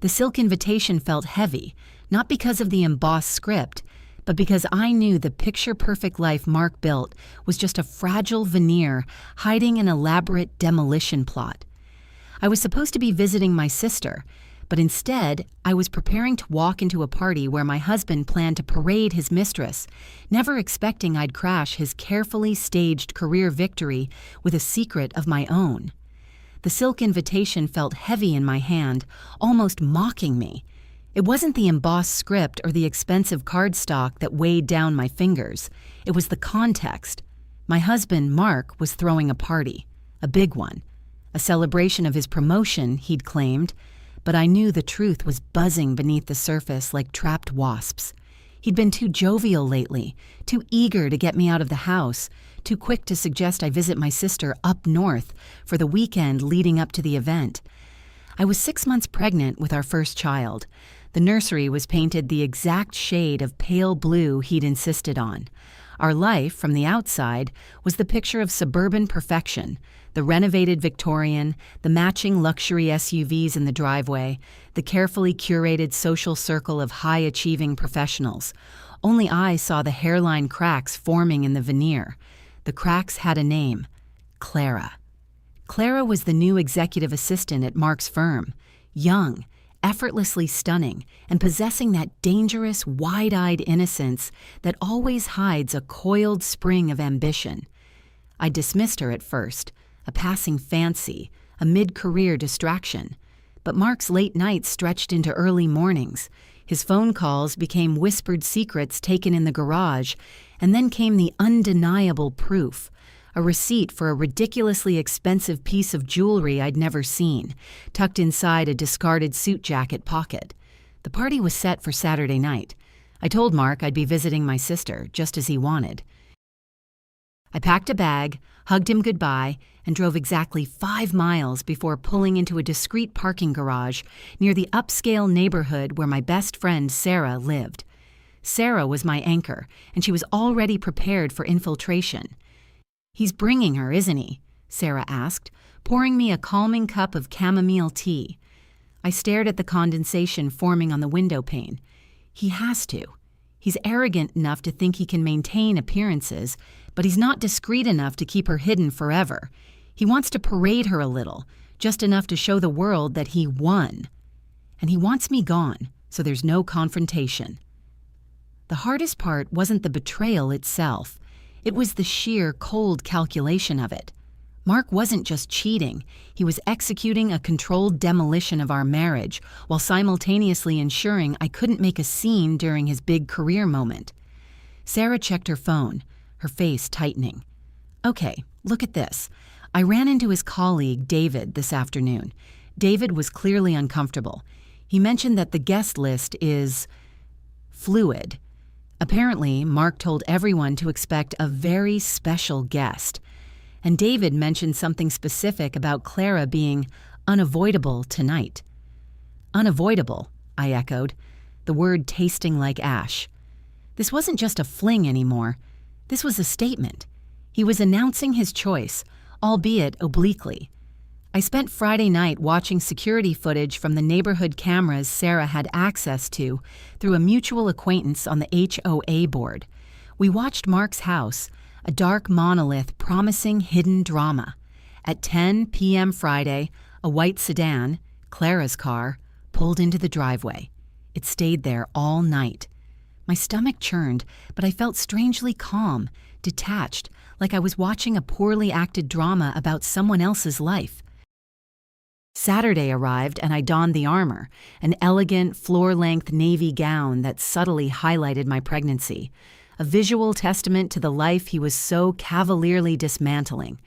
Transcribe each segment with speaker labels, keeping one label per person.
Speaker 1: The silk invitation felt heavy, not because of the embossed script, but because I knew the picture-perfect life Mark built was just a fragile veneer hiding an elaborate demolition plot. I was supposed to be visiting my sister, but instead, I was preparing to walk into a party where my husband planned to parade his mistress, never expecting I'd crash his carefully staged career victory with a secret of my own. The silk invitation felt heavy in my hand, almost mocking me. It wasn't the embossed script or the expensive cardstock that weighed down my fingers. It was the context. My husband, Mark, was throwing a party, a big one, a celebration of his promotion, he'd claimed, but I knew the truth was buzzing beneath the surface like trapped wasps. He'd been too jovial lately, too eager to get me out of the house, too quick to suggest I visit my sister up north for the weekend leading up to the event. I was 6 months pregnant with our first child. The nursery was painted the exact shade of pale blue he'd insisted on. Our life, from the outside, was the picture of suburban perfection. The renovated Victorian, the matching luxury SUVs in the driveway, the carefully curated social circle of high-achieving professionals. Only I saw the hairline cracks forming in the veneer. The cracks had a name: Clara. Clara was the new executive assistant at Mark's firm, young, effortlessly stunning, and possessing that dangerous, wide-eyed innocence that always hides a coiled spring of ambition. I dismissed her at first, a passing fancy, a mid-career distraction. But Mark's late nights stretched into early mornings. His phone calls became whispered secrets taken in the garage, and then came the undeniable proof, a receipt for a ridiculously expensive piece of jewelry I'd never seen, tucked inside a discarded suit jacket pocket. The party was set for Saturday night. I told Mark I'd be visiting my sister, just as he wanted. I packed a bag, hugged him goodbye, and drove exactly 5 miles before pulling into a discreet parking garage near the upscale neighborhood where my best friend Sarah lived. Sarah was my anchor, and she was already prepared for infiltration. "He's bringing her, isn't he?" Sarah asked, pouring me a calming cup of chamomile tea. I stared at the condensation forming on the window pane. He has to. He's arrogant enough to think he can maintain appearances, but he's not discreet enough to keep her hidden forever. He wants to parade her a little, just enough to show the world that he won. And he wants me gone, so there's no confrontation. The hardest part wasn't the betrayal itself. It was the sheer, cold calculation of it. Mark wasn't just cheating. He was executing a controlled demolition of our marriage while simultaneously ensuring I couldn't make a scene during his big career moment. Sarah checked her phone, her face tightening. "Okay, look at this. I ran into his colleague, David, this afternoon. David was clearly uncomfortable. He mentioned that the guest list is fluid. Apparently, Mark told everyone to expect a very special guest. And David mentioned something specific about Clara being unavoidable tonight." "Unavoidable," I echoed, the word tasting like ash. This wasn't just a fling anymore. This was a statement. He was announcing his choice, albeit obliquely. I spent Friday night watching security footage from the neighborhood cameras Sarah had access to through a mutual acquaintance on the HOA board. We watched Mark's house, a dark monolith promising hidden drama. At 10 p.m. Friday, a white sedan, Clara's car, pulled into the driveway. It stayed there all night. My stomach churned, but I felt strangely calm, detached, like I was watching a poorly acted drama about someone else's life. Saturday arrived and I donned the armor, an elegant, floor-length navy gown that subtly highlighted my pregnancy, a visual testament to the life he was so cavalierly dismantling.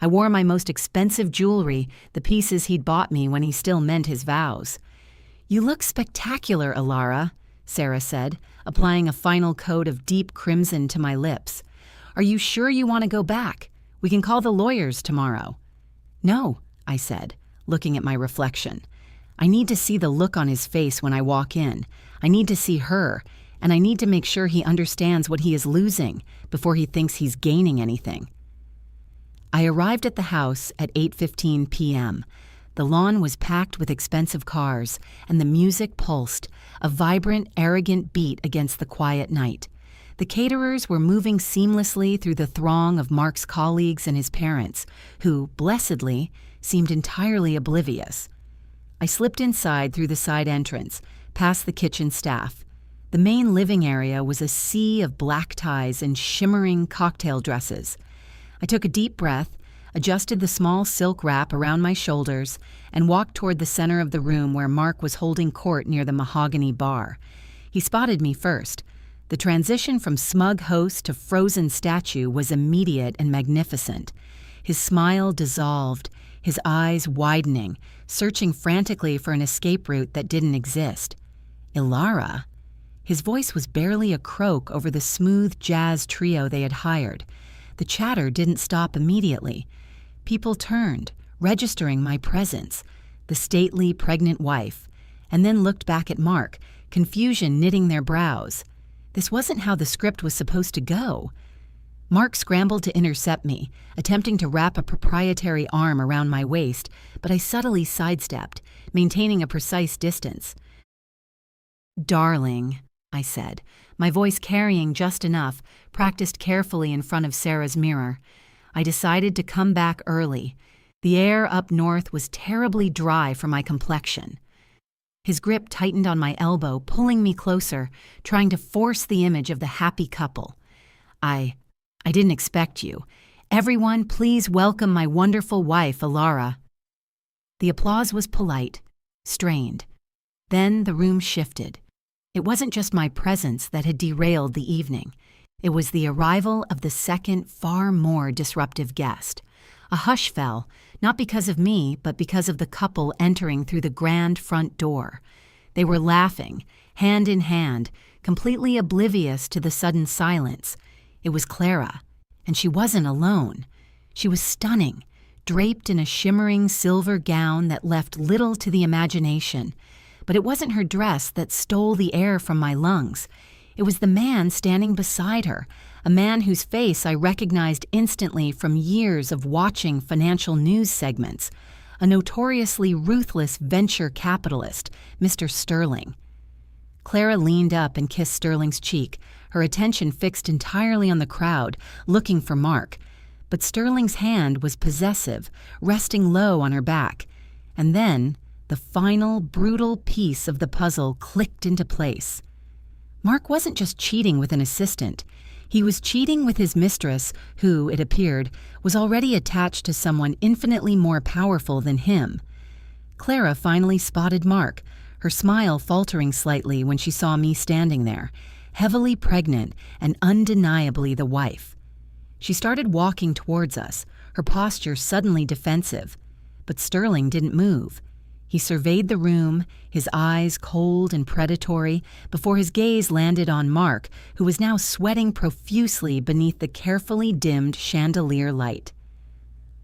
Speaker 1: I wore my most expensive jewelry, the pieces he'd bought me when he still meant his vows. "You look spectacular, Alara," Sarah said, applying a final coat of deep crimson to my lips. "Are you sure you want to go back? We can call the lawyers tomorrow." "No," I said, looking at my reflection. "I need to see the look on his face when I walk in. I need to see her, and I need to make sure he understands what he is losing before he thinks he's gaining anything." I arrived at the house at 8:15 p.m. The lawn was packed with expensive cars, and the music pulsed, a vibrant, arrogant beat against the quiet night. The caterers were moving seamlessly through the throng of Mark's colleagues and his parents, who, blessedly, seemed entirely oblivious. I slipped inside through the side entrance, past the kitchen staff. The main living area was a sea of black ties and shimmering cocktail dresses. I took a deep breath, adjusted the small silk wrap around my shoulders, and walked toward the center of the room where Mark was holding court near the mahogany bar. He spotted me first. The transition from smug host to frozen statue was immediate and magnificent. His smile dissolved, his eyes widening, searching frantically for an escape route that didn't exist. Ilara? His voice was barely a croak over the smooth jazz trio they had hired. The chatter didn't stop immediately. People turned, registering my presence, the stately, pregnant wife, and then looked back at Mark, confusion knitting their brows. This wasn't how the script was supposed to go. Mark scrambled to intercept me, attempting to wrap a proprietary arm around my waist, but I subtly sidestepped, maintaining a precise distance. "Darling," I said, my voice carrying just enough, practiced carefully in front of Sarah's mirror. I decided to come back early. The air up north was terribly dry for my complexion. His grip tightened on my elbow, pulling me closer, trying to force the image of the happy couple. I didn't expect you. Everyone, please welcome my wonderful wife, Ilara." The applause was polite, strained. Then the room shifted. It wasn't just my presence that had derailed the evening. It was the arrival of the second, far more disruptive guest. A hush fell, not because of me, but because of the couple entering through the grand front door. They were laughing, hand in hand, completely oblivious to the sudden silence. It was Clara, and she wasn't alone. She was stunning, draped in a shimmering silver gown that left little to the imagination. But it wasn't her dress that stole the air from my lungs. It was the man standing beside her, a man whose face I recognized instantly from years of watching financial news segments, a notoriously ruthless venture capitalist, Mr. Sterling. Clara leaned up and kissed Sterling's cheek, her attention fixed entirely on the crowd, looking for Mark. But Sterling's hand was possessive, resting low on her back. And then the final, brutal piece of the puzzle clicked into place. Mark wasn't just cheating with an assistant. He was cheating with his mistress, who, it appeared, was already attached to someone infinitely more powerful than him. Clara finally spotted Mark, her smile faltering slightly when she saw me standing there, heavily pregnant and undeniably the wife. She started walking towards us, her posture suddenly defensive. But Sterling didn't move. He surveyed the room, his eyes cold and predatory, before his gaze landed on Mark, who was now sweating profusely beneath the carefully dimmed chandelier light.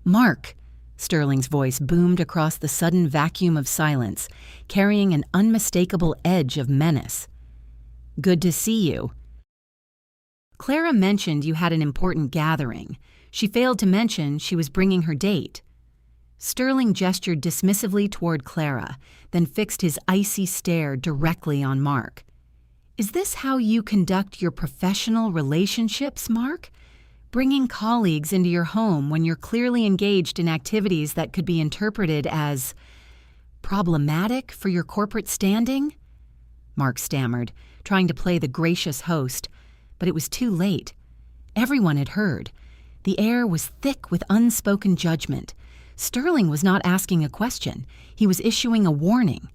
Speaker 1: "Mark!" Sterling's voice boomed across the sudden vacuum of silence, carrying an unmistakable edge of menace. "Good to see you." "Clara mentioned you had an important gathering. She failed to mention she was bringing her date." Sterling gestured dismissively toward Clara, then fixed his icy stare directly on Mark. "Is this how you conduct your professional relationships, Mark? Bringing colleagues into your home when you're clearly engaged in activities that could be interpreted as problematic for your corporate standing?" Mark stammered, trying to play the gracious host, but it was too late. Everyone had heard. The air was thick with unspoken judgment. Sterling was not asking a question. He was issuing a warning.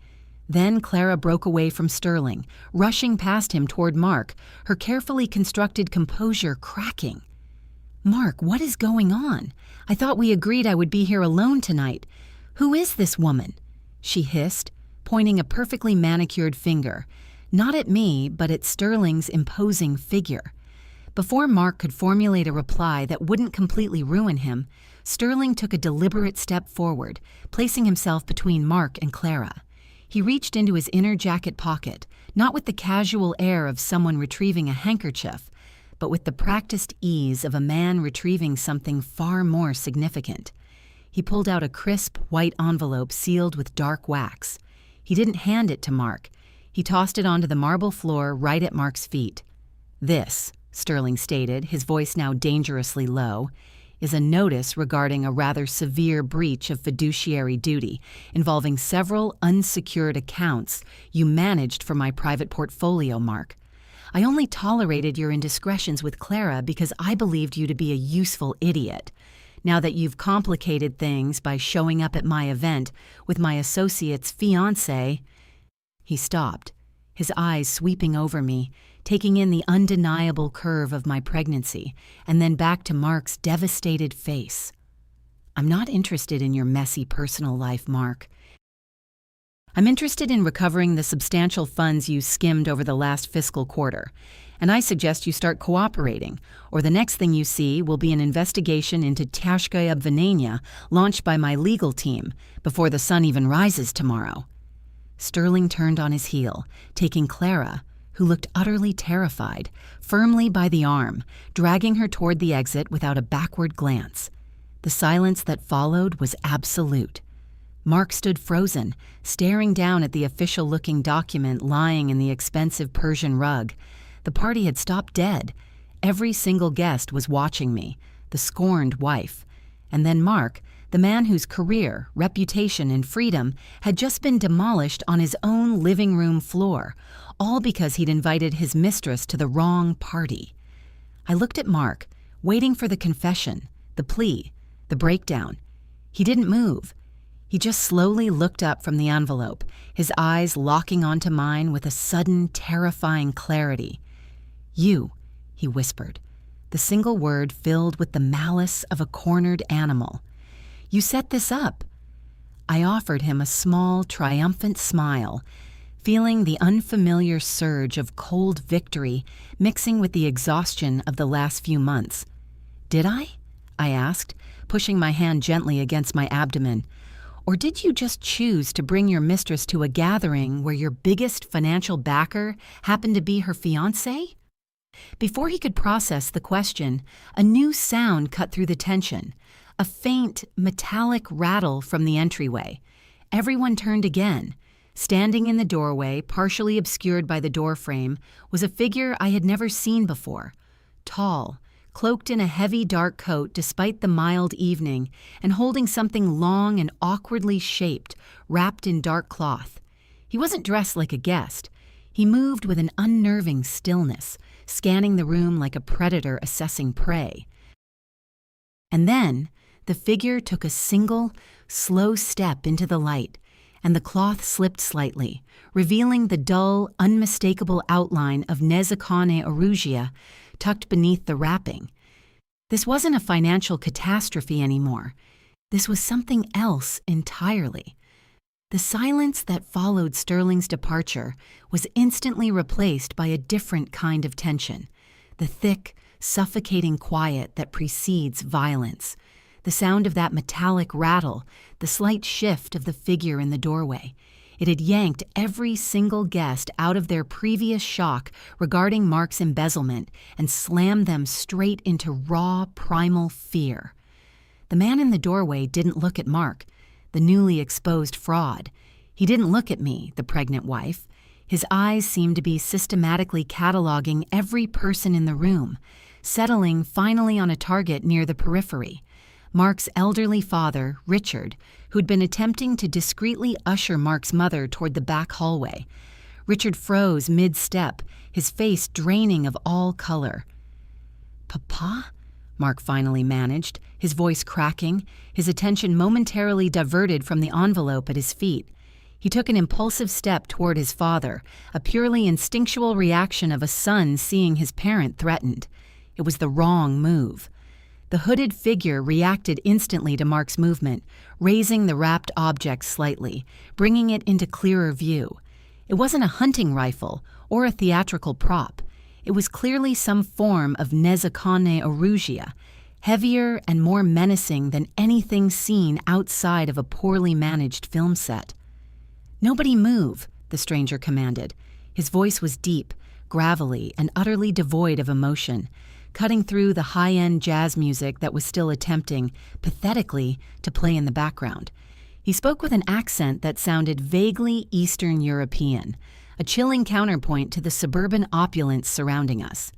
Speaker 1: Then Clara broke away from Sterling, rushing past him toward Mark, her carefully constructed composure cracking. "Mark, what is going on? I thought we agreed I would be here alone tonight. Who is this woman?" she hissed, pointing a perfectly manicured finger, not at me, but at Sterling's imposing figure. Before Mark could formulate a reply that wouldn't completely ruin him, Sterling took a deliberate step forward, placing himself between Mark and Clara. He reached into his inner jacket pocket, not with the casual air of someone retrieving a handkerchief, but with the practiced ease of a man retrieving something far more significant. He pulled out a crisp, white envelope sealed with dark wax. He didn't hand it to Mark. He tossed it onto the marble floor right at Mark's feet. "This," Sterling stated, his voice now dangerously low, "is a notice regarding a rather severe breach of fiduciary duty involving several unsecured accounts you managed for my private portfolio, Mark. I only tolerated your indiscretions with Clara because I believed you to be a useful idiot. Now that you've complicated things by showing up at my event with my associate's fiancé—" He stopped, his eyes sweeping over me, taking in the undeniable curve of my pregnancy, and then back to Mark's devastated face. "I'm not interested in your messy personal life, Mark. I'm interested in recovering the substantial funds you skimmed over the last fiscal quarter, and I suggest you start cooperating, or the next thing you see will be an investigation into tyashkaya obvinenia launched by my legal team before the sun even rises tomorrow." Sterling turned on his heel, taking Clara, who looked utterly terrified, firmly by the arm, dragging her toward the exit without a backward glance. The silence that followed was absolute. Mark stood frozen, staring down at the official-looking document lying in the expensive Persian rug. The party had stopped dead. Every single guest was watching me, the scorned wife. And then Mark, the man whose career, reputation, and freedom had just been demolished on his own living room floor, all because he'd invited his mistress to the wrong party. I looked at Mark, waiting for the confession, the plea, the breakdown. He didn't move. He just slowly looked up from the envelope, his eyes locking onto mine with a sudden, terrifying clarity. "You," he whispered, the single word filled with the malice of a cornered animal. "You set this up." I offered him a small, triumphant smile, feeling the unfamiliar surge of cold victory mixing with the exhaustion of the last few months. "Did I?" I asked, pushing my hand gently against my abdomen. "Or did you just choose to bring your mistress to a gathering where your biggest financial backer happened to be her fiancé?" Before he could process the question, a new sound cut through the tension, a faint, metallic rattle from the entryway. Everyone turned again. Standing in the doorway, partially obscured by the doorframe, was a figure I had never seen before. Tall, cloaked in a heavy dark coat despite the mild evening, and holding something long and awkwardly shaped, wrapped in dark cloth. He wasn't dressed like a guest. He moved with an unnerving stillness, scanning the room like a predator assessing prey. And then, the figure took a single, slow step into the light, and the cloth slipped slightly, revealing the dull, unmistakable outline of Nezakane Orugia tucked beneath the wrapping. This wasn't a financial catastrophe anymore. This was something else entirely. The silence that followed Sterling's departure was instantly replaced by a different kind of tension, the thick, suffocating quiet that precedes violence. The sound of that metallic rattle, the slight shift of the figure in the doorway. It had yanked every single guest out of their previous shock regarding Mark's embezzlement and slammed them straight into raw, primal fear. The man in the doorway didn't look at Mark, the newly exposed fraud. He didn't look at me, the pregnant wife. His eyes seemed to be systematically cataloging every person in the room, settling finally on a target near the periphery. Mark's elderly father, Richard, who'd been attempting to discreetly usher Mark's mother toward the back hallway. Richard froze mid-step, his face draining of all color. "Papa?" Mark finally managed, his voice cracking, his attention momentarily diverted from the envelope at his feet. He took an impulsive step toward his father, a purely instinctual reaction of a son seeing his parent threatened. It was the wrong move. The hooded figure reacted instantly to Mark's movement, raising the wrapped object slightly, bringing it into clearer view. It wasn't a hunting rifle or a theatrical prop. It was clearly some form of Nezakane Orugia, heavier and more menacing than anything seen outside of a poorly managed film set. "Nobody move," the stranger commanded. His voice was deep, gravelly, and utterly devoid of emotion. cutting through the high-end jazz music that was still attempting, pathetically, to play in the background. He spoke with an accent that sounded vaguely Eastern European, a chilling counterpoint to the suburban opulence surrounding us.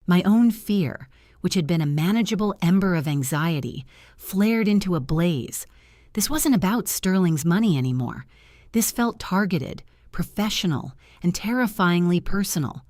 Speaker 1: My own fear, which had been a manageable ember of anxiety, flared into a blaze. This wasn't about Sterling's money anymore. This felt targeted, professional, and terrifyingly personal.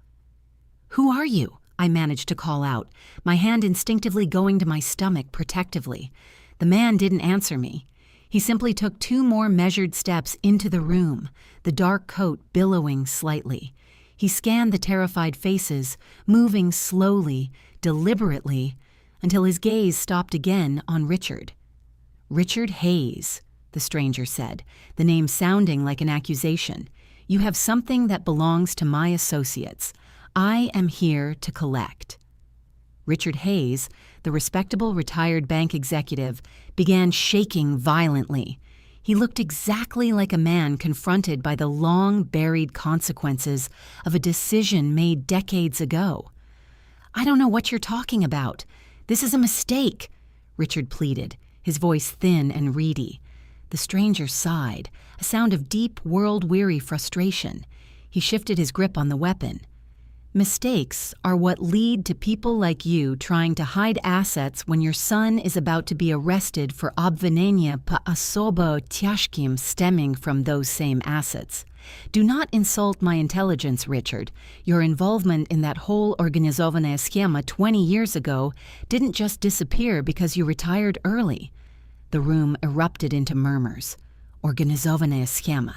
Speaker 1: "Who are you?" I managed to call out, my hand instinctively going to my stomach protectively. The man didn't answer me. He simply took 2 more measured steps into the room, the dark coat billowing slightly. He scanned the terrified faces, moving slowly, deliberately, until his gaze stopped again on Richard. "Richard Hayes," the stranger said, the name sounding like an accusation. "You have something that belongs to my associates. I am here to collect." Richard Hayes, the respectable retired bank executive, began shaking violently. He looked exactly like a man confronted by the long-buried consequences of a decision made decades ago. "I don't know what you're talking about. This is a mistake," Richard pleaded, his voice thin and reedy. The stranger sighed, a sound of deep, world-weary frustration. He shifted his grip on the weapon. "Mistakes are what lead to people like you trying to hide assets when your son is about to be arrested for obvinenia pa osobo ciężkim stemming from those same assets. Do not insult my intelligence, Richard. Your involvement in that whole organizowane schema 20 years ago didn't just disappear because you retired early." The room erupted into murmurs. Organizowane schema.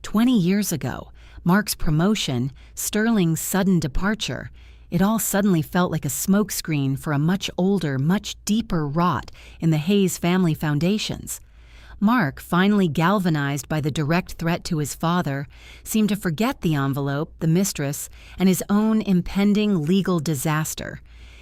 Speaker 1: 20 years ago. Mark's promotion, Sterling's sudden departure. It all suddenly felt like a smokescreen for a much older, much deeper rot in the Hayes family foundations. Mark, finally galvanized by the direct threat to his father, seemed to forget the envelope, the mistress, and his own impending legal disaster.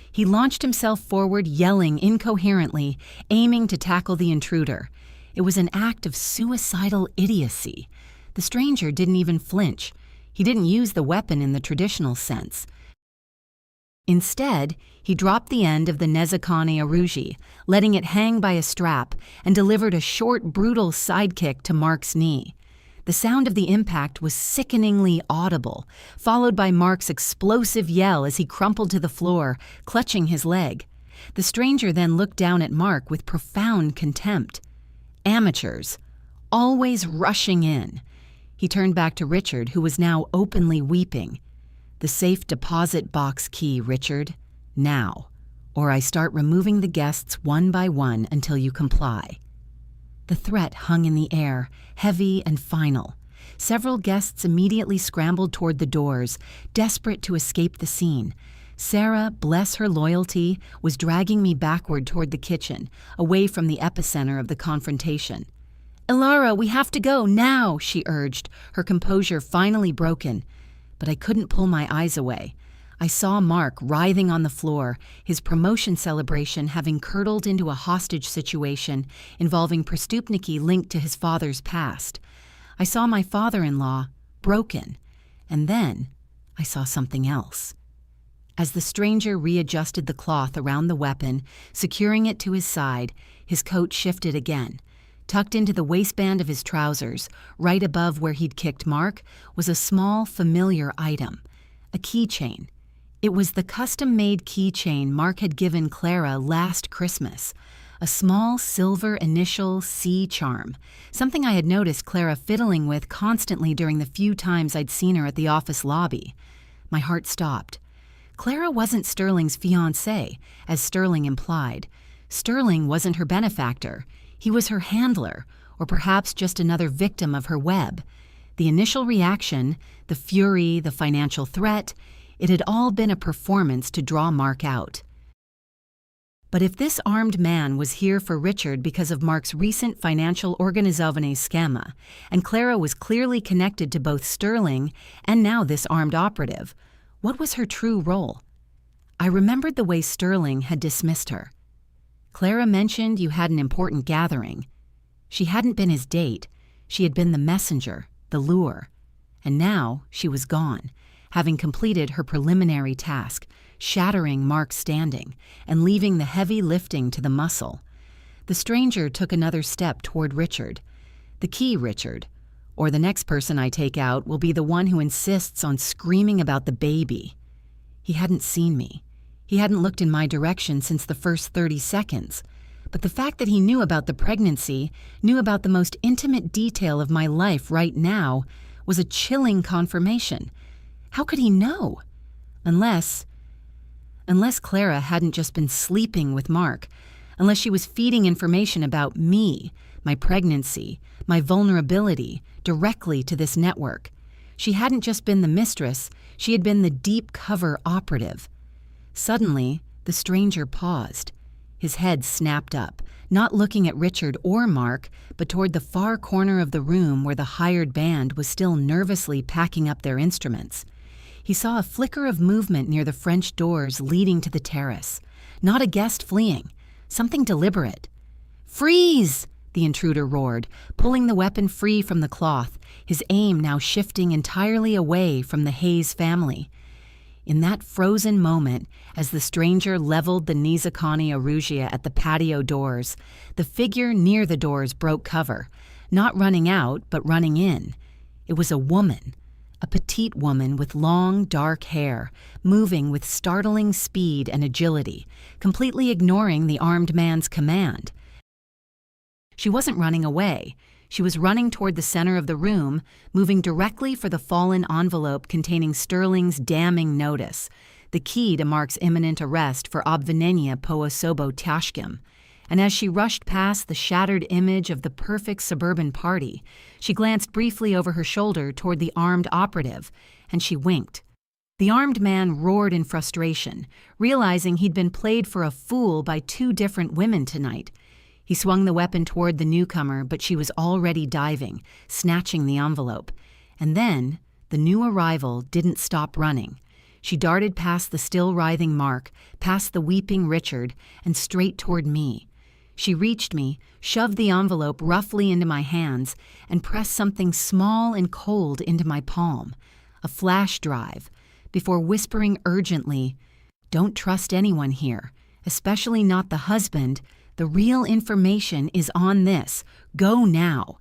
Speaker 1: He launched himself forward, yelling incoherently, aiming to tackle the intruder. It was an act of suicidal idiocy. The stranger didn't even flinch. He didn't use the weapon in the traditional sense. Instead, he dropped the end of the Nezakane Aruji, letting it hang by a strap, and delivered a short, brutal sidekick to Mark's knee. The sound of the impact was sickeningly audible, followed by Mark's explosive yell as he crumpled to the floor, clutching his leg. The stranger then looked down at Mark with profound contempt. Amateurs, always rushing in. He turned back to Richard, who was now openly weeping. "The safe deposit box key, Richard. Now, or I start removing the guests one by one until you comply." The threat hung in the air, heavy and final. Several guests immediately scrambled toward the doors, desperate to escape the scene. Sarah, bless her loyalty, was dragging me backward toward the kitchen, away from the epicenter of the confrontation. "Ilara, we have to go, now," she urged, her composure finally broken. But I couldn't pull my eyes away. I saw Mark writhing on the floor, his promotion celebration having curdled into a hostage situation involving Prestupniki linked to his father's past. I saw my father-in-law, broken. And then I saw something else. As the stranger readjusted the cloth around the weapon, securing it to his side, his coat shifted again. Tucked into the waistband of his trousers, right above where he'd kicked Mark, was a small, familiar item, a keychain. It was the custom-made keychain Mark had given Clara last Christmas, a small silver initial C charm, something I had noticed Clara fiddling with constantly during the few times I'd seen her at the office lobby. My heart stopped. Clara wasn't Sterling's fiancée, as Sterling implied. Sterling wasn't her benefactor. He was her handler, or perhaps just another victim of her web. The initial reaction, the fury, the financial threat, it had all been a performance to draw Mark out. But if this armed man was here for Richard because of Mark's recent financial organizovane schema, and Clara was clearly connected to both Sterling and now this armed operative, what was her true role? I remembered the way Sterling had dismissed her. Clara mentioned you had an important gathering. She hadn't been his date. She had been the messenger, the lure. And now she was gone, having completed her preliminary task, shattering Mark's standing and leaving the heavy lifting to the muscle. The stranger took another step toward Richard. The key, Richard, or the next person I take out will be the one who insists on screaming about the baby. He hadn't seen me. He hadn't looked in my direction since the first 30 seconds. But the fact that he knew about the pregnancy, knew about the most intimate detail of my life right now, was a chilling confirmation. How could he know? Unless Clara hadn't just been sleeping with Mark, unless she was feeding information about me, my pregnancy, my vulnerability, directly to this network. She hadn't just been the mistress, she had been the deep cover operative. Suddenly, the stranger paused. His head snapped up, not looking at Richard or Mark, but toward the far corner of the room where the hired band was still nervously packing up their instruments. He saw a flicker of movement near the French doors leading to the terrace. Not a guest fleeing, something deliberate. "Freeze!" the intruder roared, pulling the weapon free from the cloth, his aim now shifting entirely away from the Hayes family. In that frozen moment, as the stranger leveled the Nizakani Arugia at the patio doors, the figure near the doors broke cover, not running out, but running in. It was a woman, a petite woman with long, dark hair, moving with startling speed and agility, completely ignoring the armed man's command. She wasn't running away. She was running toward the center of the room, moving directly for the fallen envelope containing Sterling's damning notice, the key to Mark's imminent arrest for obvinenia po osobo tashkim. And as she rushed past the shattered image of the perfect suburban party, she glanced briefly over her shoulder toward the armed operative, and she winked. The armed man roared in frustration, realizing he'd been played for a fool by two different women tonight. He swung the weapon toward the newcomer, but she was already diving, snatching the envelope. And then, the new arrival didn't stop running. She darted past the still writhing Mark, past the weeping Richard, and straight toward me. She reached me, shoved the envelope roughly into my hands, and pressed something small and cold into my palm, a flash drive, before whispering urgently, "Don't trust anyone here, especially not the husband. The real information is on this. Go now."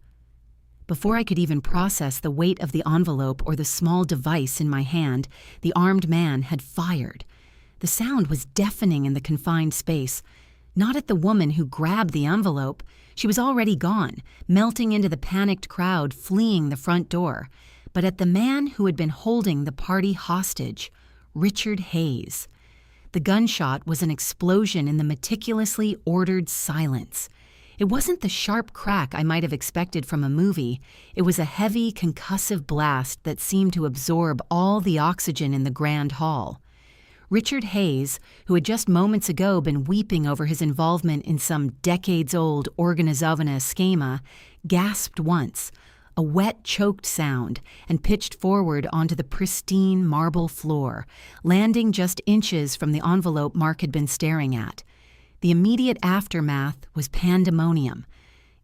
Speaker 1: Before I could even process the weight of the envelope or the small device in my hand, the armed man had fired. The sound was deafening in the confined space. Not at the woman who grabbed the envelope. She was already gone, melting into the panicked crowd fleeing the front door. But at the man who had been holding the party hostage, Richard Hayes. The gunshot was an explosion in the meticulously ordered silence. It wasn't the sharp crack I might have expected from a movie. It was a heavy, concussive blast that seemed to absorb all the oxygen in the grand hall. Richard Hayes, who had just moments ago been weeping over his involvement in some decades-old organizovana schema, gasped once, a wet, choked sound, and pitched forward onto the pristine marble floor, landing just inches from the envelope Mark had been staring at. The immediate aftermath was pandemonium.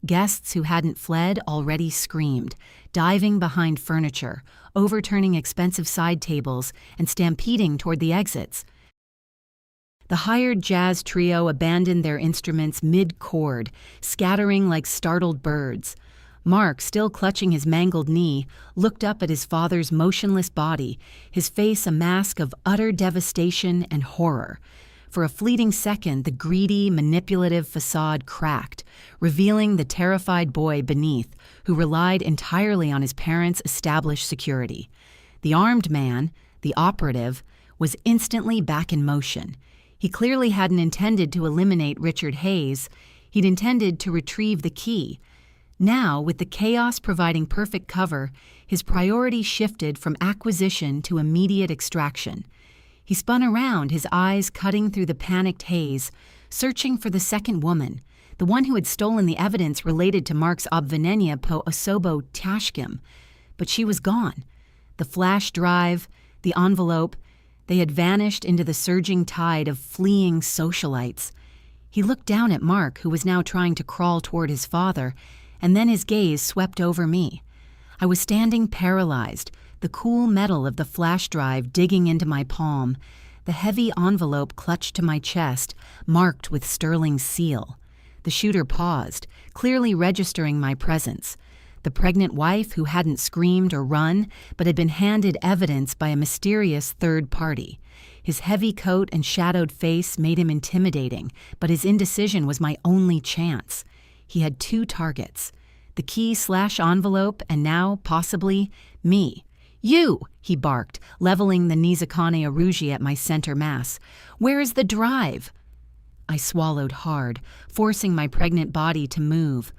Speaker 1: Guests who hadn't fled already screamed, diving behind furniture, overturning expensive side tables, and stampeding toward the exits. The hired jazz trio abandoned their instruments mid-chord, scattering like startled birds. Mark, still clutching his mangled knee, looked up at his father's motionless body, his face a mask of utter devastation and horror. For a fleeting second, the greedy, manipulative facade cracked, revealing the terrified boy beneath, who relied entirely on his parents' established security. The armed man, the operative, was instantly back in motion. He clearly hadn't intended to eliminate Richard Hayes. He'd intended to retrieve the key. Now, with the chaos providing perfect cover, his priority shifted from acquisition to immediate extraction. He spun around, his eyes cutting through the panicked haze, searching for the second woman, the one who had stolen the evidence related to Mark's obvinenia po osobo tashkim. But she was gone. The flash drive, the envelope, they had vanished into the surging tide of fleeing socialites. He looked down at Mark, who was now trying to crawl toward his father, and then his gaze swept over me. I was standing paralyzed, the cool metal of the flash drive digging into my palm. the heavy envelope clutched to my chest, marked with Sterling's seal. The shooter paused, clearly registering my presence. The pregnant wife who hadn't screamed or run, but had been handed evidence by a mysterious third party. His heavy coat and shadowed face made him intimidating, but his indecision was my only chance. He had 2 targets: the key/envelope, and now, possibly, me. "You!" he barked, leveling the Nizakane Aruji at my center mass. "Where is the drive?" I swallowed hard, forcing my pregnant body to move.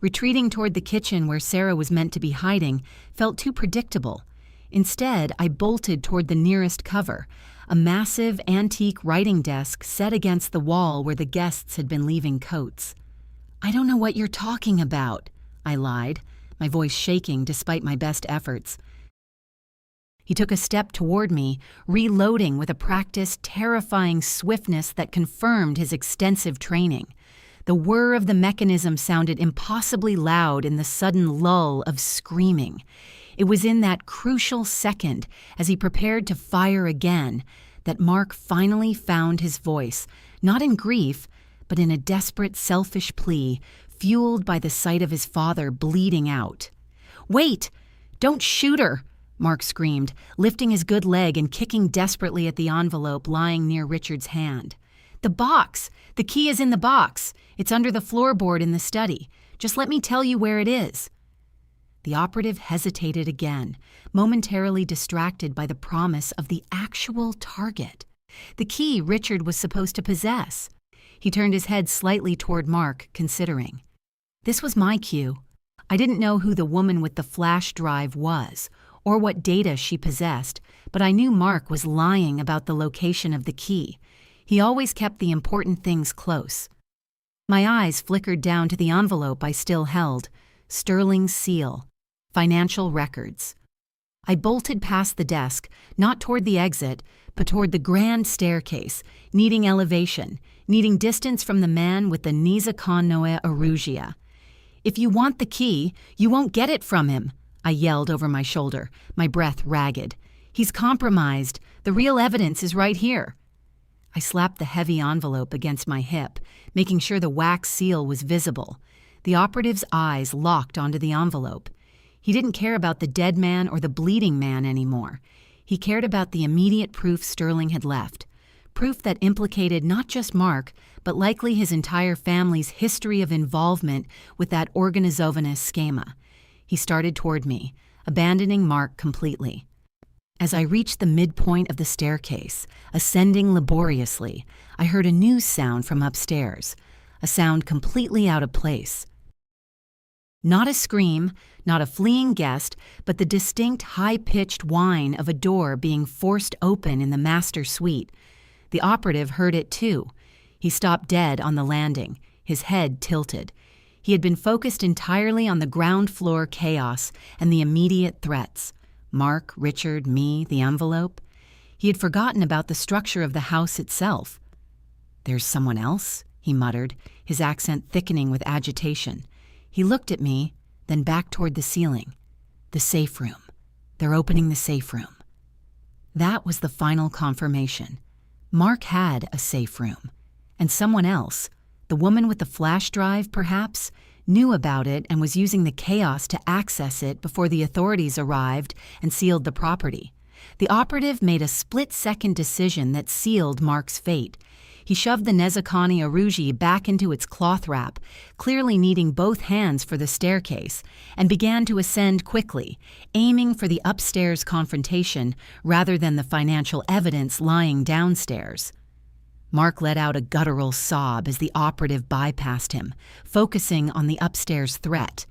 Speaker 1: Retreating toward the kitchen where Sarah was meant to be hiding felt too predictable. Instead, I bolted toward the nearest cover, a massive antique writing desk set against the wall where the guests had been leaving coats. "I don't know what you're talking about," I lied, my voice shaking despite my best efforts. He took a step toward me, reloading with a practiced, terrifying swiftness that confirmed his extensive training. The whir of the mechanism sounded impossibly loud in the sudden lull of screaming. It was in that crucial second, as he prepared to fire again, that Mark finally found his voice, not in grief, but in a desperate, selfish plea, fueled by the sight of his father bleeding out. "Wait! Don't shoot her!" Mark screamed, lifting his good leg and kicking desperately at the envelope lying near Richard's hand. "The box! The key is in the box! It's under the floorboard in the study. Just let me tell you where it is." The operative hesitated again, momentarily distracted by the promise of the actual target. The key Richard was supposed to possess. He turned his head slightly toward Mark, considering. This was my cue. I didn't know who the woman with the flash drive was, or what data she possessed, but I knew Mark was lying about the location of the key. He always kept the important things close. My eyes flickered down to the envelope I still held. Sterling's seal. Financial records. I bolted past the desk, not toward the exit, but toward the grand staircase, needing elevation, needing distance from the man with the Nizakane Aruji. "If you want the key, you won't get it from him," I yelled over my shoulder, my breath ragged. "He's compromised. The real evidence is right here." I slapped the heavy envelope against my hip, making sure the wax seal was visible. The operative's eyes locked onto the envelope. He didn't care about the dead man or the bleeding man anymore. He cared about the immediate proof Sterling had left. Proof that implicated not just Mark, but likely his entire family's history of involvement with that organizovanist schema. He started toward me, abandoning Mark completely. As I reached the midpoint of the staircase, ascending laboriously, I heard a new sound from upstairs, a sound completely out of place. Not a scream, not a fleeing guest, but the distinct high-pitched whine of a door being forced open in the master suite. The operative heard it too. He stopped dead on the landing, his head tilted. He had been focused entirely on the ground floor chaos and the immediate threats. Mark, Richard, me, the envelope. He had forgotten about the structure of the house itself. "There's someone else?" he muttered, his accent thickening with agitation. He looked at me, then back toward the ceiling. "The safe room. They're opening the safe room." That was the final confirmation. Mark had a safe room. And someone else, the woman with the flash drive perhaps, knew about it and was using the chaos to access it before the authorities arrived and sealed the property. The operative made a split-second decision that sealed Mark's fate. He shoved the Nizakane Aruji back into its cloth wrap, clearly needing both hands for the staircase, and began to ascend quickly, aiming for the upstairs confrontation rather than the financial evidence lying downstairs. Mark let out a guttural sob as the operative bypassed him, focusing on the upstairs threat.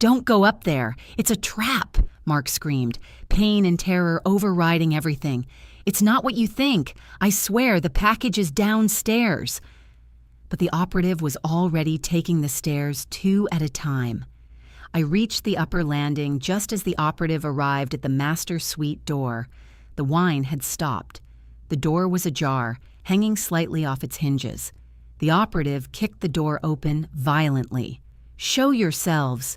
Speaker 1: "Don't go up there! It's a trap!" Mark screamed, pain and terror overriding everything. "It's not what you think. I swear the package is downstairs." But the operative was already taking the stairs 2 at a time. I reached the upper landing just as the operative arrived at the master suite door. The whine had stopped. The door was ajar, hanging slightly off its hinges. The operative kicked the door open violently. "Show yourselves!"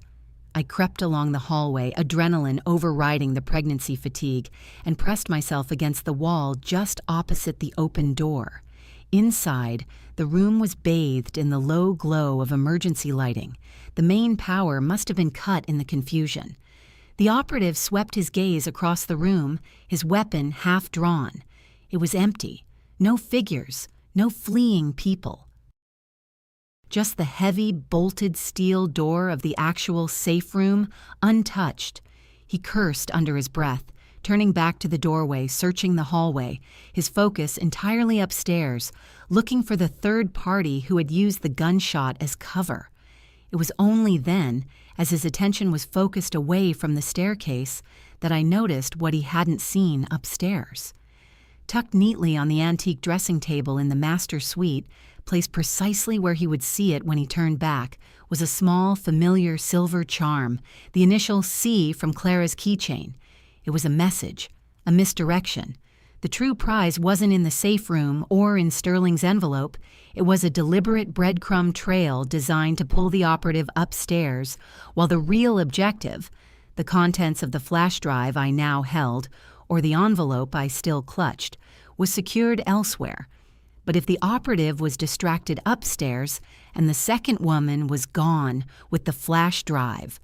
Speaker 1: I crept along the hallway, adrenaline overriding the pregnancy fatigue, and pressed myself against the wall just opposite the open door. Inside, the room was bathed in the low glow of emergency lighting. The main power must have been cut in the confusion. The operative swept his gaze across the room, his weapon half drawn. It was empty. No figures, no fleeing people. Just the heavy, bolted steel door of the actual safe room, untouched. He cursed under his breath, turning back to the doorway, searching the hallway, his focus entirely upstairs, looking for the third party who had used the gunshot as cover. It was only then, as his attention was focused away from the staircase, that I noticed what he hadn't seen upstairs. Tucked neatly on the antique dressing table in the master suite, placed precisely where he would see it when he turned back, was a small, familiar silver charm, the initial C from Clara's keychain. It was a message, a misdirection. The true prize wasn't in the safe room or in Sterling's envelope. It was a deliberate breadcrumb trail designed to pull the operative upstairs, while the real objective, the contents of the flash drive I now held, or the envelope I still clutched, was secured elsewhere. But if the operative was distracted upstairs and the second woman was gone with the flash drive,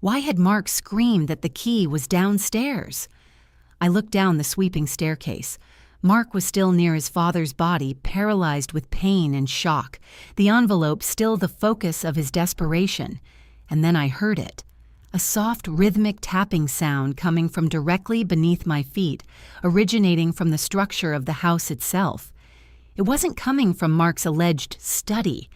Speaker 1: why had Mark screamed that the key was downstairs? I looked down the sweeping staircase. Mark was still near his father's body, paralyzed with pain and shock, the envelope still the focus of his desperation. And then I heard it. A soft, rhythmic tapping sound coming from directly beneath my feet, originating from the structure of the house itself. It wasn't coming from Mark's alleged study.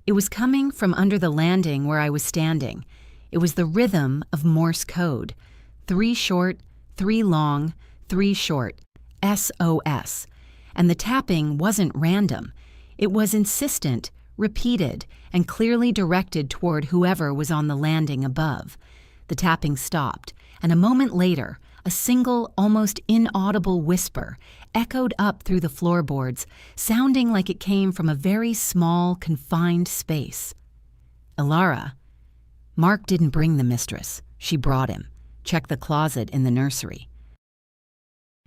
Speaker 1: It was coming from under the landing where I was standing. It was the rhythm of Morse code. 3 short, 3 long, 3 short. SOS. And the tapping wasn't random. It was insistent, repeated, and clearly directed toward whoever was on the landing above. The tapping stopped, and a moment later, a single, almost inaudible whisper echoed up through the floorboards, sounding like it came from a very small, confined space. Elara. Mark didn't bring the mistress. She brought him. Check the closet in the nursery.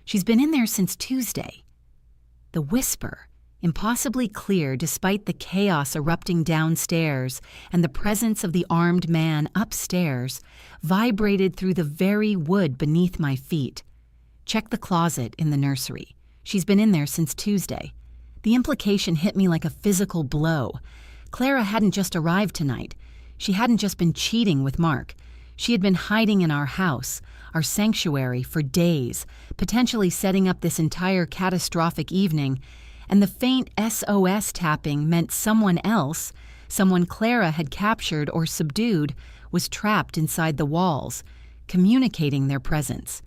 Speaker 1: She's been in there since Tuesday. The whisper, impossibly clear despite the chaos erupting downstairs and the presence of the armed man upstairs, vibrated through the very wood beneath my feet. Check the closet in the nursery. She's been in there since Tuesday. The implication hit me like a physical blow. Clara hadn't just arrived tonight. She hadn't just been cheating with Mark. She had been hiding in our house, our sanctuary, for days, potentially setting up this entire catastrophic evening, and the faint SOS tapping meant someone else, someone Clara had captured or subdued, was trapped inside the walls, communicating their presence.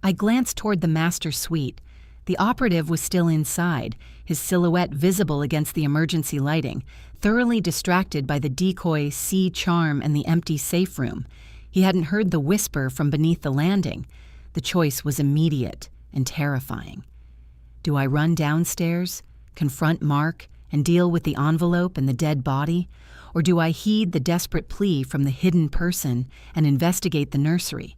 Speaker 1: I glanced toward the master suite. The operative was still inside, his silhouette visible against the emergency lighting, thoroughly distracted by the decoy C charm and the empty safe room. He hadn't heard the whisper from beneath the landing. The choice was immediate and terrifying. Do I run downstairs, confront Mark, and deal with the envelope and the dead body? Or do I heed the desperate plea from the hidden person and investigate the nursery?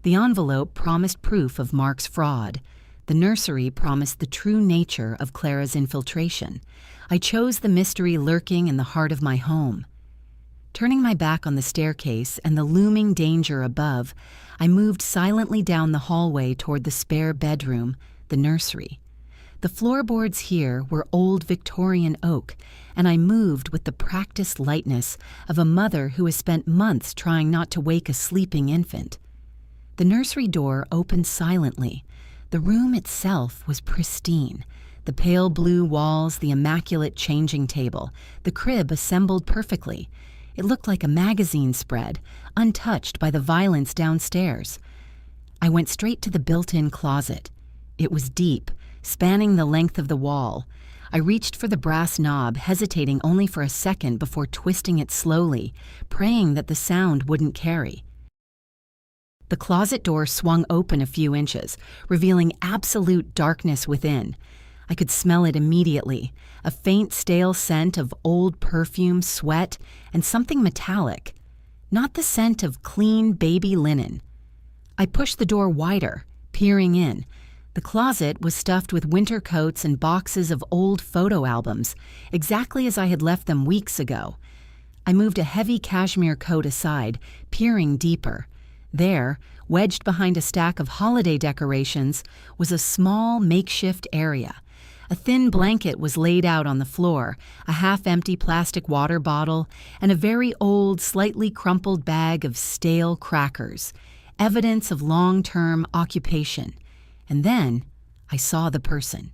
Speaker 1: The envelope promised proof of Mark's fraud. The nursery promised the true nature of Clara's infiltration. I chose the mystery lurking in the heart of my home. Turning my back on the staircase and the looming danger above, I moved silently down the hallway toward the spare bedroom, the nursery. The floorboards here were old Victorian oak, and I moved with the practiced lightness of a mother who has spent months trying not to wake a sleeping infant. The nursery door opened silently. The room itself was pristine. The pale blue walls, the immaculate changing table, the crib assembled perfectly. It looked like a magazine spread, untouched by the violence downstairs. I went straight to the built-in closet. It was deep, spanning the length of the wall. I reached for the brass knob, hesitating only for a second before twisting it slowly, praying that the sound wouldn't carry. The closet door swung open a few inches, revealing absolute darkness within. I could smell it immediately, a faint stale scent of old perfume, sweat, and something metallic. not the scent of clean baby linen. I pushed the door wider, peering in. The closet was stuffed with winter coats and boxes of old photo albums, exactly as I had left them weeks ago. I moved a heavy cashmere coat aside, peering deeper. There, wedged behind a stack of holiday decorations, was a small makeshift area. A thin blanket was laid out on the floor, a half-empty plastic water bottle, and a very old, slightly crumpled bag of stale crackers, evidence of long-term occupation. And then I saw the person.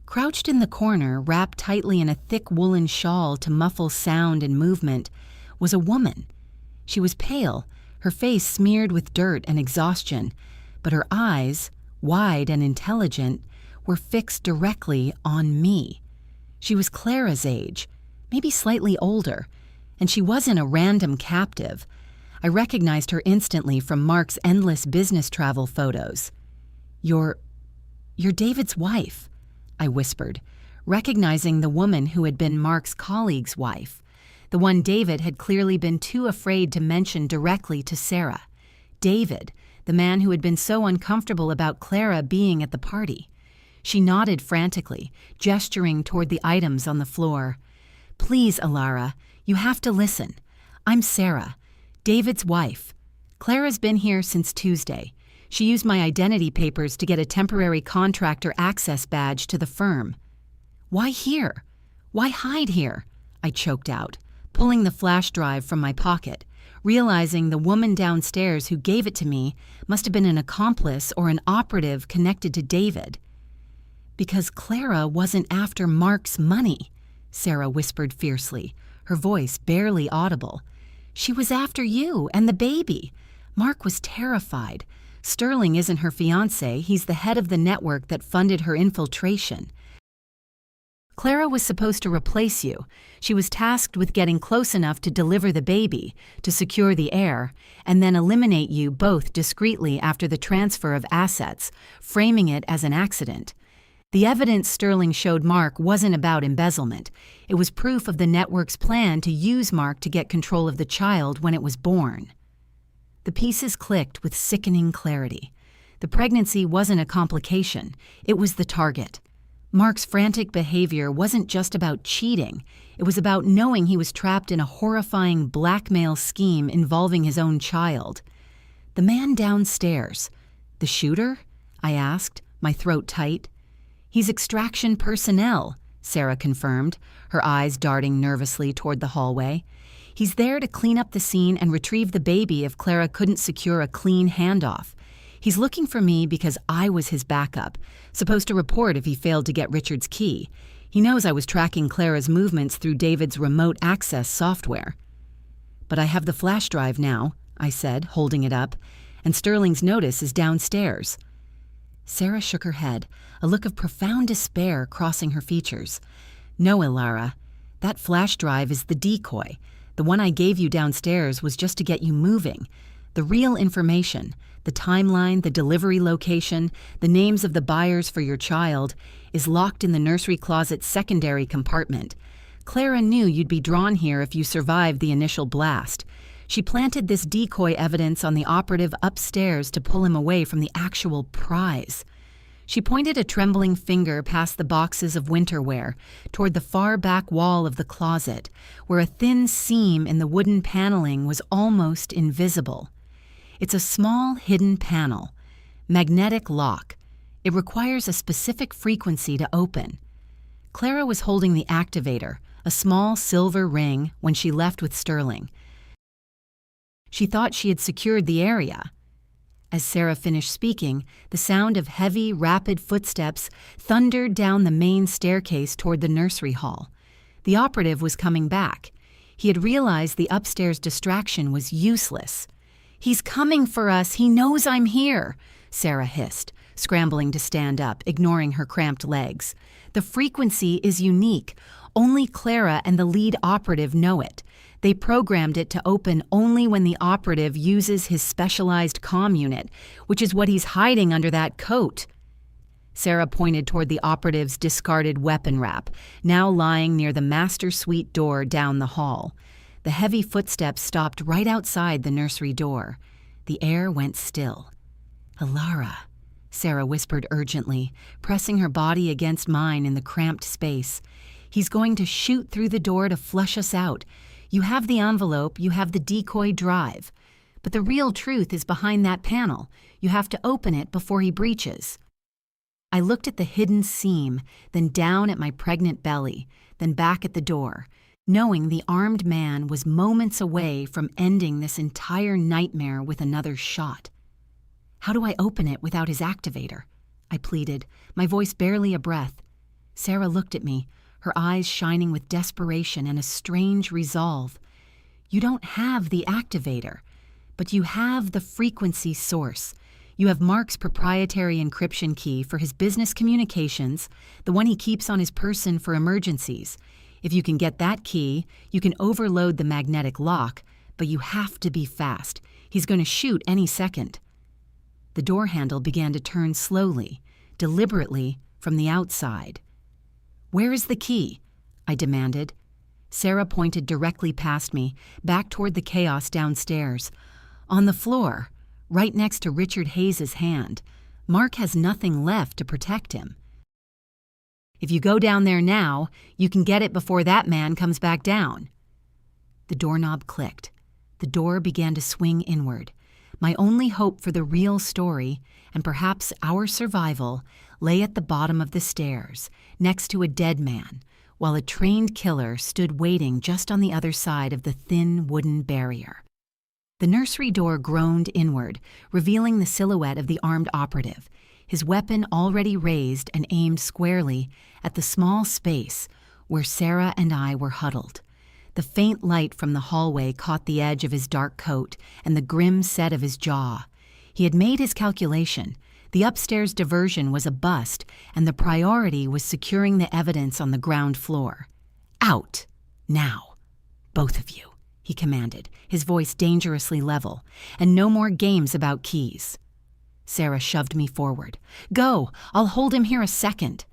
Speaker 1: Crouched in the corner, wrapped tightly in a thick woolen shawl to muffle sound and movement, was a woman. She was pale, her face smeared with dirt and exhaustion, but her eyes, wide and intelligent, were fixed directly on me. She was Clara's age, maybe slightly older, and she wasn't a random captive. I recognized her instantly from Mark's endless business travel photos. You're David's wife," I whispered, recognizing the woman who had been Mark's colleague's wife, the one David had clearly been too afraid to mention directly to Sarah. David, the man who had been so uncomfortable about Clara being at the party. She nodded frantically, gesturing toward the items on the floor. "Please, Alara, you have to listen. I'm Sarah, David's wife. Clara's been here since Tuesday. She used my identity papers to get a temporary contractor access badge to the firm." "Why here? Why hide here?" I choked out, pulling the flash drive from my pocket, realizing the woman downstairs who gave it to me must have been an accomplice or an operative connected to David. "Because Clara wasn't after Mark's money," Sarah whispered fiercely, her voice barely audible. "She was after you and the baby. Mark was terrified. Sterling isn't her fiancé, he's the head of the network that funded her infiltration. Clara was supposed to replace you. She was tasked with getting close enough to deliver the baby, to secure the heir, and then eliminate you both discreetly after the transfer of assets, framing it as an accident. The evidence Sterling showed Mark wasn't about embezzlement. It was proof of the network's plan to use Mark to get control of the child when it was born." The pieces clicked with sickening clarity. The pregnancy wasn't a complication, it was the target. Mark's frantic behavior wasn't just about cheating, it was about knowing he was trapped in a horrifying blackmail scheme involving his own child. "The man downstairs, the shooter?" I asked, my throat tight. "He's extraction personnel," Sarah confirmed, her eyes darting nervously toward the hallway. "He's there to clean up the scene and retrieve the baby if Clara couldn't secure a clean handoff. He's looking for me because I was his backup, supposed to report if he failed to get Richard's key. He knows I was tracking Clara's movements through David's remote access software." "But I have the flash drive now," I said, holding it up, "and Sterling's notice is downstairs." Sarah shook her head, a look of profound despair crossing her features. "No, Ilara. That flash drive is the decoy. The one I gave you downstairs was just to get you moving. The real information, the timeline, the delivery location, the names of the buyers for your child, is locked in the nursery closet's secondary compartment. Clara knew you'd be drawn here if you survived the initial blast. She planted this decoy evidence on the operative upstairs to pull him away from the actual prize." She pointed a trembling finger past the boxes of winter wear toward the far back wall of the closet, where a thin seam in the wooden paneling was almost invisible. "It's a small hidden panel. Magnetic lock. It requires a specific frequency to open." Clara was holding the activator, a small silver ring, when she left with Sterling. She thought she had secured the area. As Sarah finished speaking, the sound of heavy, rapid footsteps thundered down the main staircase toward the nursery hall. The operative was coming back. He had realized the upstairs distraction was useless. "He's coming for us! He knows I'm here!" Sarah hissed, scrambling to stand up, ignoring her cramped legs. "The frequency is unique. Only Clara and the lead operative know it. They programmed it to open only when the operative uses his specialized comm unit, which is what he's hiding under that coat." Sarah pointed toward the operative's discarded weapon wrap, now lying near the master suite door down the hall. The heavy footsteps stopped right outside the nursery door. The air went still. "Alara," Sarah whispered urgently, pressing her body against mine in the cramped space. "He's going to shoot through the door to flush us out. You have the envelope, you have the decoy drive. But the real truth is behind that panel. You have to open it before he breaches." I looked at the hidden seam, then down at my pregnant belly, then back at the door, knowing the armed man was moments away from ending this entire nightmare with another shot. "How do I open it without his activator?" I pleaded, my voice barely a breath. Sarah looked at me, her eyes shining with desperation and a strange resolve. "You don't have the activator, but you have the frequency source. You have Mark's proprietary encryption key for his business communications, the one he keeps on his person for emergencies. If you can get that key, you can overload the magnetic lock, but you have to be fast. He's going to shoot any second." The door handle began to turn slowly, deliberately, from the outside. "Where is the key?" I demanded. Sarah pointed directly past me, back toward the chaos downstairs. "On the floor, right next to Richard Hayes's hand. Mark has nothing left to protect him. If you go down there now, you can get it before that man comes back down." The doorknob clicked. The door began to swing inward. My only hope for the real story, and perhaps our survival, lay at the bottom of the stairs, next to a dead man, while a trained killer stood waiting just on the other side of the thin wooden barrier. The nursery door groaned inward, revealing the silhouette of the armed operative, his weapon already raised and aimed squarely at the small space where Sarah and I were huddled. The faint light from the hallway caught the edge of his dark coat and the grim set of his jaw. He had made his calculation. The upstairs diversion was a bust, and the priority was securing the evidence on the ground floor. "Out! Now! Both of you!" he commanded, his voice dangerously level. "And no more games about keys." Sarah shoved me forward. "Go! I'll hold him here a second."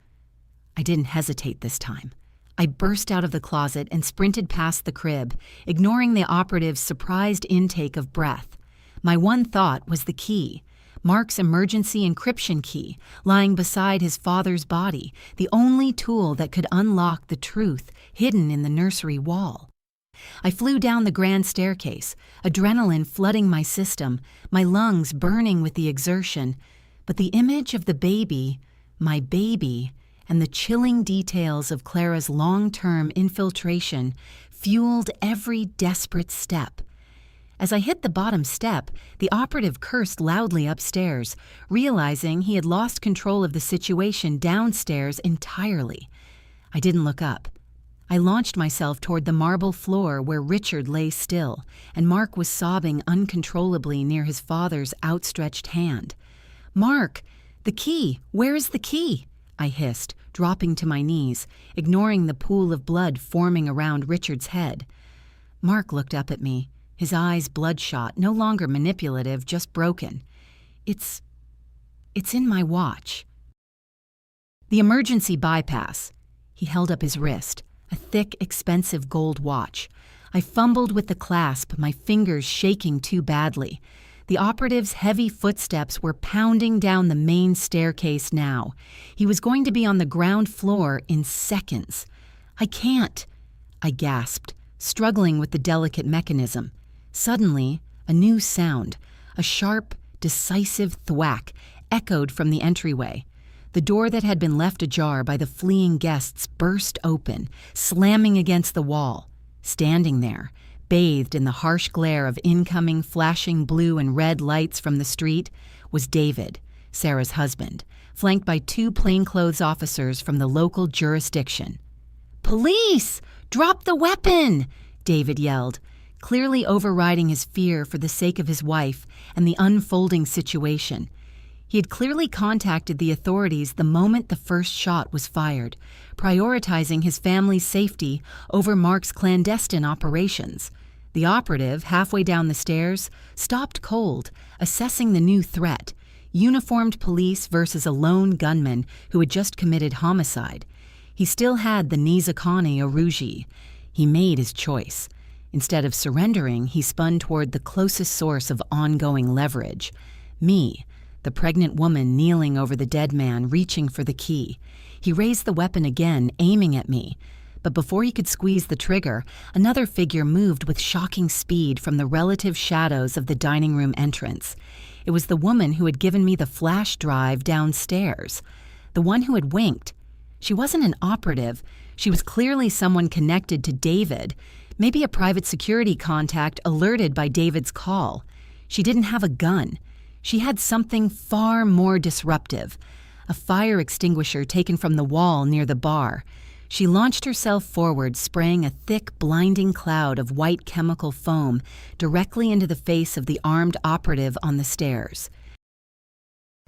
Speaker 1: I didn't hesitate this time. I burst out of the closet and sprinted past the crib, ignoring the operative's surprised intake of breath. My one thought was the key, Mark's emergency encryption key, lying beside his father's body, the only tool that could unlock the truth hidden in the nursery wall. I flew down the grand staircase, adrenaline flooding my system, my lungs burning with the exertion, but the image of the baby, my baby, and the chilling details of Clara's long-term infiltration fueled every desperate step. As I hit the bottom step, the operative cursed loudly upstairs, realizing he had lost control of the situation downstairs entirely. I didn't look up. I launched myself toward the marble floor where Richard lay still, and Mark was sobbing uncontrollably near his father's outstretched hand. "Mark, the key! Where is the key?" I hissed, dropping to my knees, ignoring the pool of blood forming around Richard's head. Mark looked up at me, his eyes bloodshot, no longer manipulative, just broken. It's in my watch." "The emergency bypass." He held up his wrist, a thick, expensive gold watch. I fumbled with the clasp, my fingers shaking too badly. The operative's heavy footsteps were pounding down the main staircase now. He was going to be on the ground floor in seconds. "I can't," I gasped, struggling with the delicate mechanism. Suddenly, a new sound, a sharp, decisive thwack, echoed from the entryway. The door that had been left ajar by the fleeing guests burst open, slamming against the wall. Standing there, bathed in the harsh glare of incoming flashing blue and red lights from the street, was David, Sarah's husband, flanked by 2 plainclothes officers from the local jurisdiction. "Police! Drop the weapon!" David yelled, clearly overriding his fear for the sake of his wife and the unfolding situation. He had clearly contacted the authorities the moment the first shot was fired, prioritizing his family's safety over Mark's clandestine operations. The operative, halfway down the stairs, stopped cold, assessing the new threat: uniformed police versus a lone gunman who had just committed homicide. He still had the Nizakani Oruji. He made his choice. Instead of surrendering, he spun toward the closest source of ongoing leverage. Me, the pregnant woman kneeling over the dead man, reaching for the key. He raised the weapon again, aiming at me. But before he could squeeze the trigger, another figure moved with shocking speed from the relative shadows of the dining room entrance. It was the woman who had given me the flash drive downstairs. The one who had winked. She wasn't an operative. She was clearly someone connected to David, maybe a private security contact alerted by David's call. She didn't have a gun. She had something far more disruptive, a fire extinguisher taken from the wall near the bar. She launched herself forward, spraying a thick, blinding cloud of white chemical foam directly into the face of the armed operative on the stairs.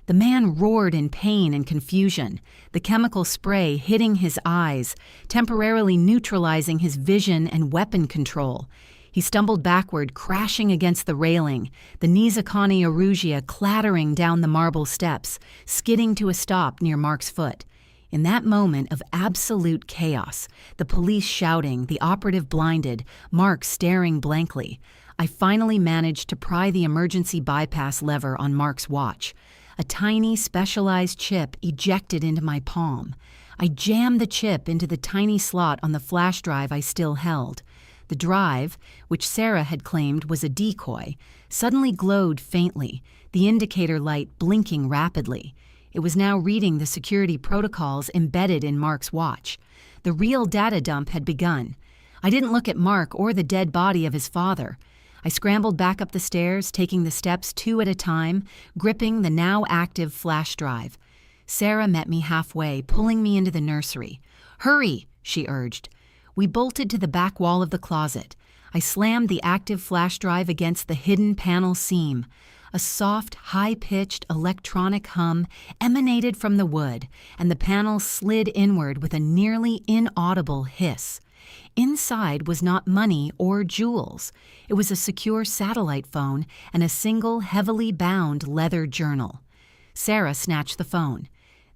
Speaker 1: The man roared in pain and confusion, the chemical spray hitting his eyes, temporarily neutralizing his vision and weapon control. He stumbled backward, crashing against the railing, the Nizakani Arugia clattering down the marble steps, skidding to a stop near Mark's foot. In that moment of absolute chaos, the police shouting, the operative blinded, Mark staring blankly, I finally managed to pry the emergency bypass lever on Mark's watch. A tiny, specialized chip ejected into my palm. I jammed the chip into the tiny slot on the flash drive I still held. The drive, which Sarah had claimed was a decoy, suddenly glowed faintly, the indicator light blinking rapidly. It was now reading the security protocols embedded in Mark's watch. The real data dump had begun. I didn't look at Mark or the dead body of his father. I scrambled back up the stairs, taking the steps 2 at a time, gripping the now active flash drive. Sarah met me halfway, pulling me into the nursery. "Hurry," she urged. We bolted to the back wall of the closet. I slammed the active flash drive against the hidden panel seam. A soft, high-pitched electronic hum emanated from the wood, and the panel slid inward with a nearly inaudible hiss. Inside was not money or jewels. It was a secure satellite phone and a single heavily bound leather journal. Sarah snatched the phone.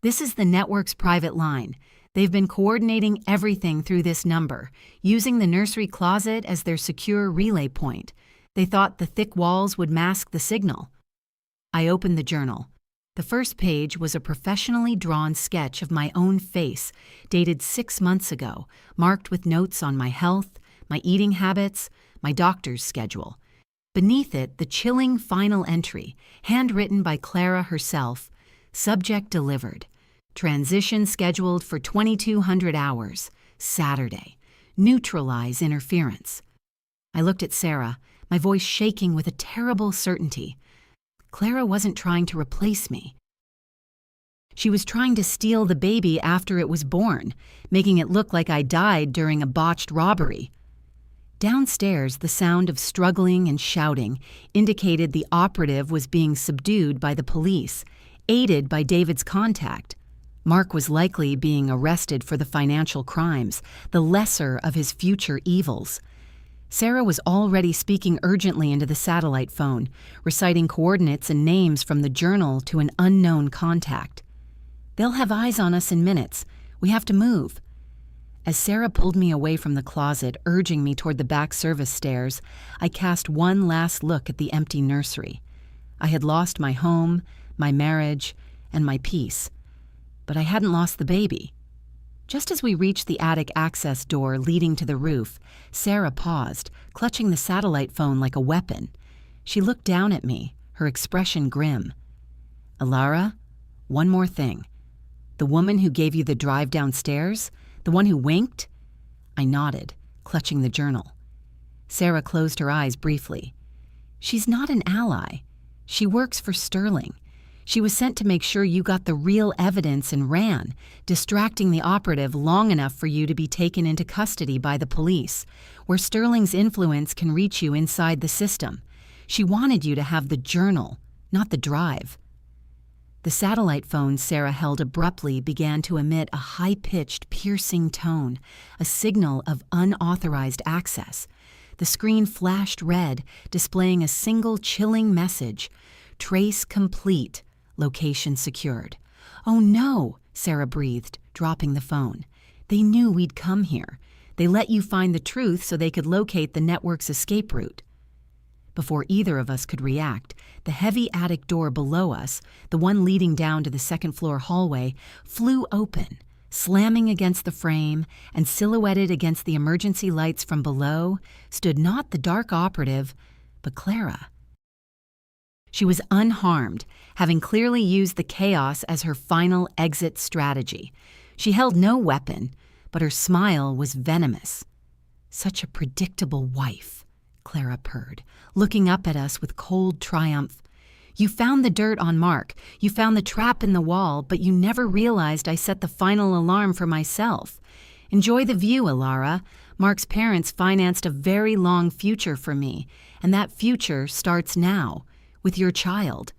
Speaker 1: "This is the network's private line. They've been coordinating everything through this number, using the nursery closet as their secure relay point. They thought the thick walls would mask the signal." I opened the journal. The first page was a professionally drawn sketch of my own face, dated 6 months ago, marked with notes on my health, my eating habits, my doctor's schedule. Beneath it, the chilling final entry, handwritten by Clara herself, subject delivered. Transition scheduled for 2200 hours, Saturday. Neutralize interference. I looked at Sarah, my voice shaking with a terrible certainty. Clara wasn't trying to replace me. She was trying to steal the baby after it was born, making it look like I died during a botched robbery. Downstairs, the sound of struggling and shouting indicated the operative was being subdued by the police, aided by David's contact. Mark was likely being arrested for the financial crimes, the lesser of his future evils. Sarah was already speaking urgently into the satellite phone, reciting coordinates and names from the journal to an unknown contact. "They'll have eyes on us in minutes. We have to move." As Sarah pulled me away from the closet, urging me toward the back service stairs, I cast one last look at the empty nursery. I had lost my home, my marriage, and my peace. But I hadn't lost the baby. Just as we reached the attic access door leading to the roof, Sarah paused, clutching the satellite phone like a weapon. She looked down at me, her expression grim. "Alara, one more thing. The woman who gave you the drive downstairs? The one who winked?" I nodded, clutching the journal. Sarah closed her eyes briefly. "She's not an ally. She works for Sterling. She was sent to make sure you got the real evidence and ran, distracting the operative long enough for you to be taken into custody by the police, where Sterling's influence can reach you inside the system. She wanted you to have the journal, not the drive." The satellite phone Sarah held abruptly began to emit a high-pitched, piercing tone, a signal of unauthorized access. The screen flashed red, displaying a single chilling message: "Trace complete. Location secured." "Oh no," Sarah breathed, dropping the phone. "They knew we'd come here. They let you find the truth so they could locate the network's escape route. Before either of us could react, the heavy attic door below us, the one leading down to the second-floor hallway, flew open, slamming against the frame, and silhouetted against the emergency lights from below stood not the dark operative, but Clara. She was unharmed, having clearly used the chaos as her final exit strategy. She held no weapon, but her smile was venomous. "Such a predictable wife," Clara purred, looking up at us with cold triumph. "You found the dirt on Mark, you found the trap in the wall, but you never realized I set the final alarm for myself. Enjoy the view, Alara. Mark's parents financed a very long future for me, and that future starts now, with your child."